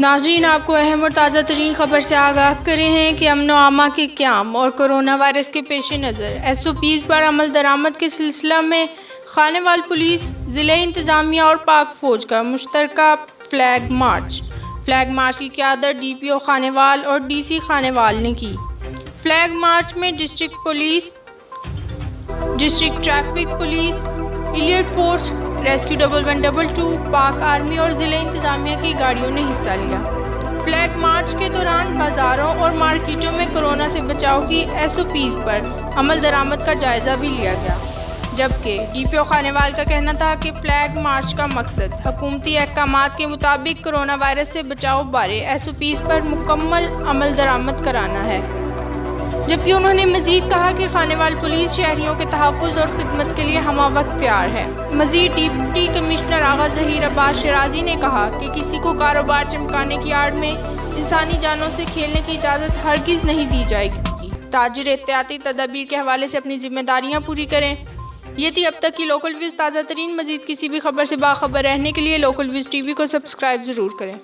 नाज़रीन, आपको अहम और ताज़ा तरीन खबर से आगाह करे हैं कि अमन व अमा के क़याम और कोरोना वायरस के पेश नज़र SOPs पर अमल दरामद के सिलसिला में खानेवाल पुलिस, ज़िले इंतज़ामिया और पाक फ़ौज का मुश्तरका फ्लैग मार्च की क़यादत DPO खानेवाल और DC खानेवाल ने की। फ्लैग मार्च में district police, district traffic police, elite force, rescue 1122, पाक आर्मी और ज़िले इंतज़ामिया की गाड़ियों ने हिस्सा लिया। फ्लैग मार्च के दौरान बाज़ारों और मार्केटों में कोरोना से बचाव की SOPs पर अमल दरामद का जायज़ा भी लिया गया, जबकि DPO खानेवाल का कहना था कि फ्लैग मार्च का मकसद हुकूमती अहकामात के मुताबिक कोरोना वायरस से बचाव बारे SOPs पर मुकम्मल अमल दरामद कराना है। जबकि उन्होंने मजीद कहा कि खानेवाल पुलिस शहरियों के तहफ़्फ़ुज़ और खिदमत के लिए हमावक्त तैयार है। मजीद डिप्टी कमिश्नर आगा ज़हीर अब्बास शिराजी ने कहा कि किसी को कारोबार चमकाने की आड़ में इंसानी जानों से खेलने की इजाज़त हरगिज़ नहीं दी जाएगी। ताजिर एहतियाती तदाबीर के हवाले से अपनी जिम्मेदारियाँ पूरी करें। ये थी अब तक की लोकल व्यूज़ ताज़ा तरीन। मजीद किसी भी खबर से बाखबर रहने के लिए लोकल व्यूज़ TV को सब्सक्राइब ज़रूर करें।